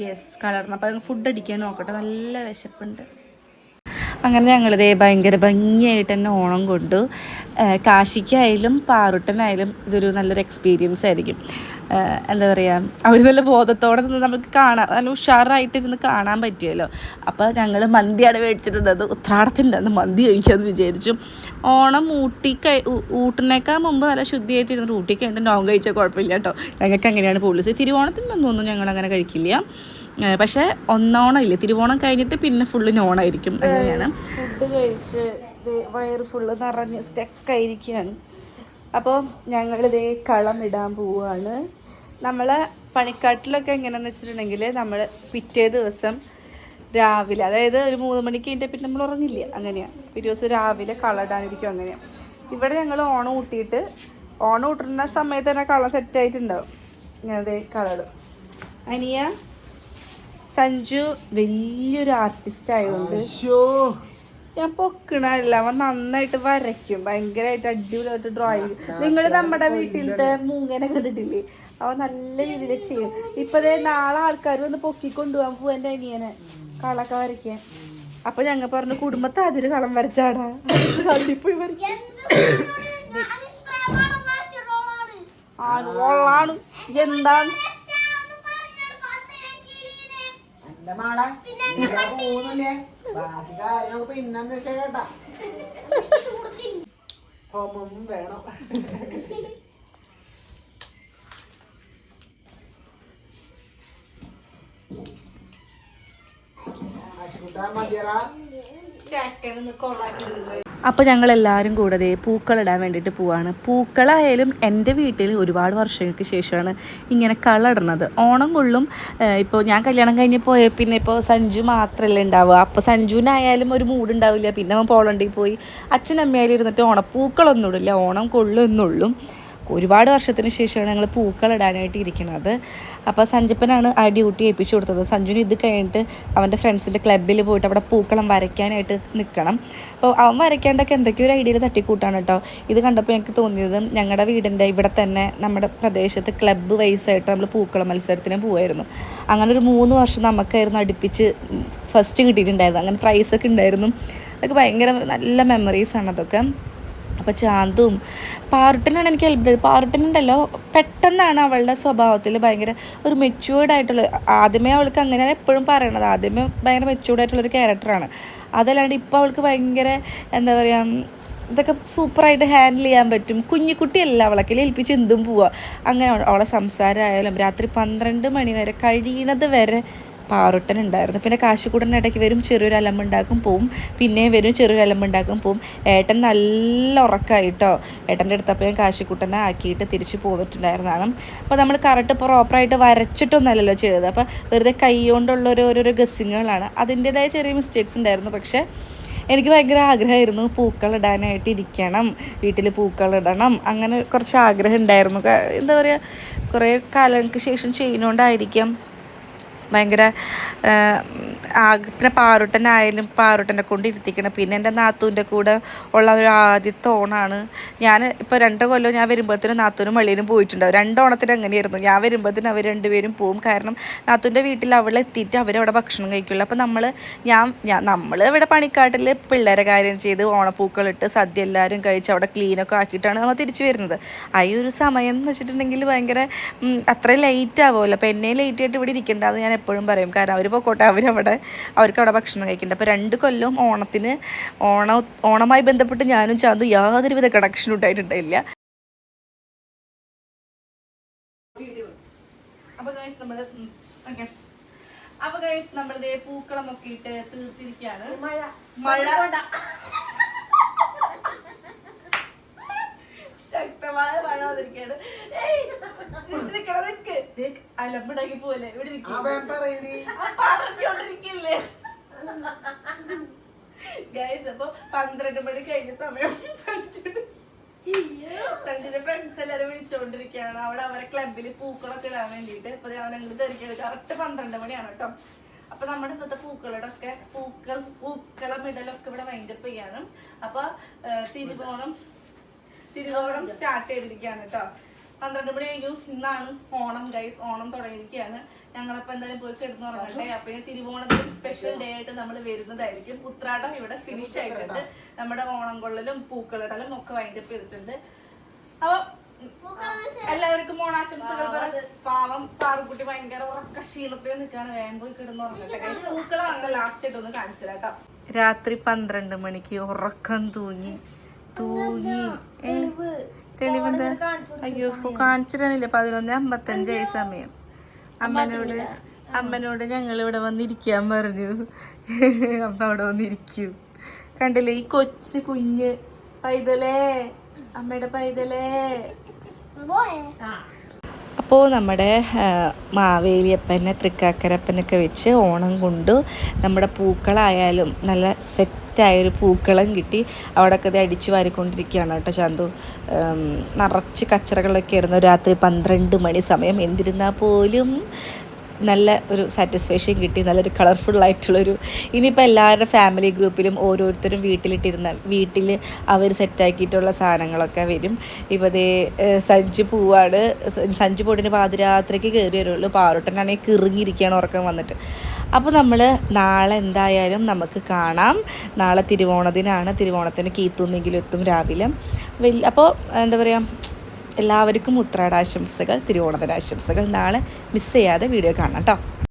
യെസ്, കളടണം. അപ്പോൾ ഫുഡ് അടിക്കാൻ നോക്കട്ടെ, നല്ല വിശപ്പുണ്ട്. അങ്ങനെ ഞങ്ങളിതേ ഭയങ്കര ഭംഗിയായിട്ട് തന്നെ ഓണം കൊണ്ടു. കാശിക്കായാലും പാറുട്ടനായാലും ഇതൊരു നല്ലൊരു എക്സ്പീരിയൻസ് ആയിരിക്കും. എന്താ പറയുക, അവർ നല്ല ബോധത്തോടെ നിന്ന് നമുക്ക് കാണാൻ, നല്ല ഉഷാറായിട്ടിരുന്ന് കാണാൻ പറ്റിയല്ലോ. അപ്പോൾ ഞങ്ങൾ മന്തിയാണ് മേടിച്ചിട്ടുള്ളത്. ഉത്രാടത്തിൻ്റെ അന്ന് മന്തി കഴിക്കാമെന്ന് വിചാരിച്ചു. ഓണം ഊട്ടിനേക്കാൾ മുമ്പ് നല്ല ശുദ്ധിയായിട്ടിരുന്ന് ഊട്ടി കഴിഞ്ഞിട്ട് നോൺ കഴിച്ചാൽ കുഴപ്പമില്ല കേട്ടോ. ഞങ്ങൾക്ക് അങ്ങനെയാണ് പോളിസി. തിരുവോണത്തിനൊന്നും ഞങ്ങളങ്ങനെ കഴിക്കില്ല. പക്ഷേ ഒന്നോണം ഇല്ലേ, തിരുവോണം കഴിഞ്ഞിട്ട് പിന്നെ ഫുള്ള് നോണായിരിക്കും, അങ്ങനെയാണ്. ഫുഡ് കഴിച്ച് വയറ് ഫുള്ള് നിറഞ്ഞ് സ്റ്റക്കായിരിക്കുകയാണ്. അപ്പോൾ ഞങ്ങളിതേ കളം ഇടാൻ പോവുകയാണ്. നമ്മളെ പണിക്കാട്ടിലൊക്കെ എങ്ങനെയാണെന്ന് വെച്ചിട്ടുണ്ടെങ്കിൽ നമ്മൾ പിറ്റേ ദിവസം രാവിലെ, അതായത് ഒരു 3 മണിക്ക് കഴിഞ്ഞിട്ട് പിന്നെ നമ്മൾ ഉറങ്ങില്ല, അങ്ങനെയാണ്. പിറ്റേ ദിവസം രാവിലെ കളം ഇടാനിരിക്കും, അങ്ങനെയാണ്. ഇവിടെ ഞങ്ങൾ ഓണം ഊട്ടിയിട്ട് ഓണം ഊട്ടുന്ന സമയത്ത് തന്നെ കളം സെറ്റായിട്ടുണ്ടാവും. ഇങ്ങനത്തെ കളറും. അനിയ സഞ്ജു വലിയൊരു ആർട്ടിസ്റ്റ് ആയതുകൊണ്ട് ഞാൻ പൊക്കണല്ല, അവൻ നന്നായിട്ട് വരയ്ക്കും, ഭയങ്കരമായിട്ട് അടിപൊളിയായിട്ട് ഡ്രോയിങ്. നിങ്ങൾ നമ്മുടെ വീട്ടിലത്തെ മൂങ്ങനെ കണ്ടിട്ടില്ലേ, അവൻ നല്ല രീതിയിൽ ചെയ്യും. ഇപ്പതേ നാളെ ആൾക്കാർ വന്ന് പൊക്കിക്കൊണ്ടുപോകാൻ പോവാ എൻ്റെ അനിയനെ കളൊക്കെ വരയ്ക്കാൻ. അപ്പൊ ഞങ്ങൾ പറഞ്ഞു കുടുംബത്തെ അതിര് കളം വരച്ചാടാ, പോയി വരയ്ക്കാൻ. ആണ് എന്താണ് കേട്ടാ ഹോമം വേണം. അപ്പോൾ ഞങ്ങളെല്ലാവരും കൂടെ പൂക്കളിടാൻ വേണ്ടിയിട്ട് പോവാണ്. പൂക്കളായാലും എൻ്റെ വീട്ടിൽ ഒരുപാട് വർഷങ്ങൾക്ക് ശേഷമാണ് ഇങ്ങനെ കളറിടുന്നത്. ഓണം കൊള്ളും. ഇപ്പോൾ ഞാൻ കല്യാണം കഴിഞ്ഞ് പോയ പിന്നെ ഇപ്പോൾ സഞ്ജു മാത്രമല്ലേ ഉണ്ടാവുക. അപ്പോൾ സഞ്ജുവിനായാലും ഒരു മൂഡ് ഉണ്ടാവില്ല. പിന്നെ അവൻ പോളണ്ടിൽ പോയി അച്ഛനമ്മയായാലും ഇരുന്നിട്ട് ഓണപ്പൂക്കളൊന്നും ഇടില്ല, ഓണം കൊള്ളുന്നുള്ളൂ. ഒരുപാട് വർഷത്തിന് ശേഷമാണ് ഞങ്ങൾ പൂക്കളിടാനായിട്ട് ഇരിക്കുന്നത്. അപ്പോൾ സഞ്ജപ്പനാണ് ആ ഡ്യൂട്ടി ഏൽപ്പിച്ചു കൊടുത്തത്. സഞ്ജുവിന് ഇത് കഴിഞ്ഞിട്ട് അവൻ്റെ ഫ്രണ്ട്സിൻ്റെ ക്ലബ്ബിൽ പോയിട്ട് അവിടെ പൂക്കളം വരയ്ക്കാനായിട്ട് നിൽക്കണം. അപ്പോൾ അവൻ വരയ്ക്കാണ്ടൊക്കെ എന്തൊക്കെയോ ഒരു ഐഡിയയിൽ തട്ടിക്കൂട്ടാണ് കേട്ടോ. ഇത് കണ്ടപ്പോൾ എനിക്ക് തോന്നിയത് ഞങ്ങളുടെ വീടിൻ്റെ ഇവിടെ തന്നെ നമ്മുടെ പ്രദേശത്ത് ക്ലബ്ബ് വൈസായിട്ട് നമ്മൾ പൂക്കളം മത്സരത്തിന് പോകുമായിരുന്നു. അങ്ങനെ ഒരു 3 വർഷം നമുക്കായിരുന്നു അടുപ്പിച്ച് ഫസ്റ്റ് കിട്ടിയിട്ടുണ്ടായിരുന്നു. അങ്ങനെ പ്രൈസൊക്കെ ഉണ്ടായിരുന്നു. അതൊക്കെ ഭയങ്കര നല്ല മെമ്മറീസാണ് അതൊക്കെ. അപ്പോൾ ചാന്തും പാറുട്ടനാണ് എനിക്ക് അത്ഭുതം. പാറുട്ടനുണ്ടല്ലോ പെട്ടെന്നാണ് അവളുടെ സ്വഭാവത്തിൽ ഭയങ്കര ഒരു മെച്യൂർഡ് ആയിട്ടുള്ള, ആദ്യമേ അവൾക്ക് അങ്ങനെയാണ് എപ്പോഴും പറയണത്, ആദ്യമേ ഭയങ്കര മെച്യൂർഡ് ആയിട്ടുള്ളൊരു ക്യാരക്ടറാണ്. അതല്ലാണ്ട് ഇപ്പോൾ അവൾക്ക് ഭയങ്കര എന്താ പറയുക, ഇതൊക്കെ സൂപ്പറായിട്ട് ഹാൻഡിൽ ചെയ്യാൻ പറ്റും. കുഞ്ഞിക്കുട്ടിയല്ല, അവളൊക്കെ ഏൽപ്പിച്ച് എന്തും പോവുക. അങ്ങനെ അവളെ സംസാരമായാലും രാത്രി 12 മണി വരെ കഴിയണത് വരെ പാറുട്ടനുണ്ടായിരുന്നു. പിന്നെ കാശിക്കൂടൻ ഇടയ്ക്ക് വരും, ചെറിയൊരു അലമ്പുണ്ടാക്കും പോവും, പിന്നെ വരും ചെറിയൊരു അലമ്പുണ്ടാക്കും പോവും. ഏട്ടൻ നല്ല ഉറക്കമായിട്ടോ. ഏട്ടൻ്റെ അടുത്തപ്പോൾ ഞാൻ കാശിക്കൂട്ടനെ ആക്കിയിട്ട് തിരിച്ച് പോന്നിട്ടുണ്ടായിരുന്നതാണ്. അപ്പോൾ നമ്മൾ കറക്റ്റ് പ്രോപ്പറായിട്ട് വരച്ചിട്ടൊന്നുമല്ലല്ലോ ചെയ്തത്. അപ്പോൾ വെറുതെ കൈ കൊണ്ടുള്ള ഓരോരോ ഗസ്സിങ്ങുകളാണ്. അതിൻ്റേതായ ചെറിയ മിസ്റ്റേക്സ് ഉണ്ടായിരുന്നു. പക്ഷേ എനിക്ക് ഭയങ്കര ആഗ്രഹമായിരുന്നു പൂക്കളിടാനായിട്ട് ഇരിക്കണം, വീട്ടിൽ പൂക്കളിടണം, അങ്ങനെ കുറച്ച് ആഗ്രഹം ഉണ്ടായിരുന്നു. എന്താ പറയുക, കുറേ കാലങ്ങൾക്ക് ശേഷം ചെയ്യുന്നതുകൊണ്ടായിരിക്കാം ഭയങ്കര പിന്നെ പാറുട്ടനായാലും പാറുട്ടനെ കൊണ്ട് ഇരുത്തിക്കണം. പിന്നെ എൻ്റെ നാത്തൂൻ്റെ കൂടെ ഉള്ള ഒരു ആദ്യത്തെ ഓണമാണ്. ഞാൻ ഇപ്പോൾ 2 കൊല്ലം ഞാൻ വരുമ്പോഴത്തേനും നാത്തൂനും വള്ളിയിലും പോയിട്ടുണ്ടാവും. 2 ഓണത്തിന് അങ്ങനെയായിരുന്നു. ഞാൻ വരുമ്പോഴത്തേനും അവർ രണ്ടുപേരും പോവും. കാരണം നാത്തൂൻ്റെ വീട്ടിൽ അവളെത്തിയിട്ട് അവരവിടെ ഭക്ഷണം കഴിക്കുള്ളൂ. അപ്പോൾ നമ്മൾ ഇവിടെ പണിക്കാട്ടിൽ പിള്ളേരെ കാര്യം ചെയ്ത് ഓണപ്പൂക്കളിട്ട് സദ്യ എല്ലാവരും കഴിച്ച് അവിടെ ക്ലീനൊക്കെ ആക്കിയിട്ടാണ് നമ്മൾ തിരിച്ചു വരുന്നത്. ആ ഒരു സമയം എന്ന് വെച്ചിട്ടുണ്ടെങ്കിൽ ഭയങ്കര അത്രയും ലേറ്റ് ആവുമല്ലോ. അപ്പോൾ എന്നെ ലേറ്റ് ആയിട്ട് ഇവിടെ ഇരിക്കേണ്ടതെന്ന് ഞാൻ എപ്പോഴും പറയും. കാരണം അവർ പോയിക്കോട്ടെ, അവർക്ക് അവിടെ ഭക്ഷണം കഴിക്കുന്നുണ്ട്. അപ്പോൾ 2 കൊല്ലം ഓണമായി ബന്ധപ്പെട്ട് ഞാനും ചാന്തു യാതൊരുവിധ കണക്ഷനും ഉണ്ടായിട്ടുണ്ടായില്ല. അപ്പോൾ ഗൈസ് നമ്മളിതേ പൂക്കളമൊക്കെ ഇട്ട് തീർത്തിരിക്കുകയാണ്. മഴ ശക്തമായ മഴ വന്നിരിക്കുകയാണ്. അലമ്പുണ്ടാക്കി പോലെ ഇവിടെ പറഞ്ഞോണ്ടിരിക്കില്ലേ ഗൈസ്. അപ്പൊ 12 മണി കഴിഞ്ഞ സമയം സഞ്ജുന്റെ ഫ്രണ്ട്സ് എല്ലാരും വിളിച്ചോണ്ടിരിക്കുകയാണ്. അവിടെ അവരെ ക്ലബിൽ പൂക്കളൊക്കെ ഇടാൻ വേണ്ടിയിട്ട്. അപ്പൊ അവൻ അങ്ങോട്ട് ധരിക്കുന്നത് കറക്റ്റ് 12 മണിയാണ് കേട്ടോ. അപ്പൊ നമ്മുടെ ഇന്നത്തെ പൂക്കളം ഇടലൊക്കെ ഇവിടെ വൈൻഡപ്പ് ചെയ്യാണ്. അപ്പൊ തിരുവോണം സ്റ്റാർട്ട് ചെയ്തിരിക്കുകയാണ് കേട്ടോ. 12 മണി കഴിഞ്ഞു. ഇന്നാണ് ഓണം ഗൈസ്. ഓണം തുടങ്ങിയിരിക്കുകയാണ്. ഞങ്ങളപ്പോൾ എന്തായാലും പോയി കിടന്നുറങ്ങട്ടെ. അപ്പൊ ഈ തിരുവോണത്തിന് സ്പെഷ്യൽ ഡേ ആയിട്ട് നമ്മൾ വരുന്നതായിരിക്കും. ഉത്രാടം ഇവിടെ ഫിനിഷ് ആയിട്ടുണ്ട്. നമ്മുടെ ഓണം കൊള്ളലും പൂക്കളിടലും ഒക്കെ വൈൻഡപ്പ് ചെയ്തിട്ടുണ്ട്. അപ്പൊ എല്ലാവർക്കും ഓണാശംസകൾ പറഞ്ഞ് പാവം പാറുക്കുട്ടി ഭയങ്കര ഉറക്ക ക്ഷീണത്തിൽ നിൽക്കാണ്. വേഗം പോയി കിടന്നുറങ്ങട്ടെ ഗൈസ്. പൂക്കളാണ് ലാസ്റ്റ് ആയിട്ട് ഒന്ന് കാണിച്ചു കേട്ടോ. രാത്രി 12 മണിക്ക് ഉറക്കം തൂങ്ങി തെളിവെന്താ? അയ്യോ കാണിച്ചിട്ടാണില്ല. 11:55 സമയം. അമ്മനോട് ഞങ്ങൾ ഇവിടെ വന്നിരിക്കാൻ പറഞ്ഞു. അമ്മ അവിടെ വന്നിരിക്കൂ. കണ്ടില്ലേ ഈ കൊച്ചു കുഞ്ഞ് പൈതലേ, അമ്മയുടെ പൈതലേ. അപ്പോൾ നമ്മുടെ മാവേലിയപ്പനെ തൃക്കാക്കരപ്പനൊക്കെ വെച്ച് ഓണം കൊണ്ടു നമ്മുടെ പൂക്കളായാലും നല്ല സെറ്റ് സെറ്റായൊരു പൂക്കളം കിട്ടി. അവിടെയൊക്കെ ഇത് അടിച്ചു വാരിക്കൊണ്ടിരിക്കുകയാണ് കേട്ടോ ചന്തു. നിറച്ച് കച്ചറകളൊക്കെ ആയിരുന്നു രാത്രി 12 മണി സമയം. എന്നിരുന്നാൽ പോലും നല്ല ഒരു സാറ്റിസ്ഫാക്ഷൻ കിട്ടി. നല്ലൊരു കളർഫുള്ളായിട്ടുള്ളൊരു, ഇനിയിപ്പോൾ എല്ലാവരുടെ ഫാമിലി ഗ്രൂപ്പിലും ഓരോരുത്തരും വീട്ടിൽ അവർ സെറ്റാക്കിയിട്ടുള്ള സാധനങ്ങളൊക്കെ വരും. ഇപ്പോൾ അതേ സഞ്ചു പോവാണ്. സഞ്ചു പോയിട്ടിന് പാതിരാത്രിക്ക് കയറി വരുള്ളൂ. പാറോട്ടനാണെങ്കിൽ കിറങ്ങിയിരിക്കുകയാണ് ഉറക്കം വന്നിട്ട്. അപ്പോൾ നമ്മൾ നാളെ എന്തായാലും നമുക്ക് കാണാം. നാളെ തിരുവോണദിനാണ്. തിരുവോണത്തിന് കീത്തുന്നെങ്കിലും എത്തും രാവിലെ. അപ്പോൾ എന്താ പറയുക, എല്ലാവർക്കും ഉത്രാടാശംസകൾ, തിരുവോണദിനാശംസകൾ. നാളെ മിസ് ചെയ്യാതെ വീഡിയോ കാണാം കേട്ടോ.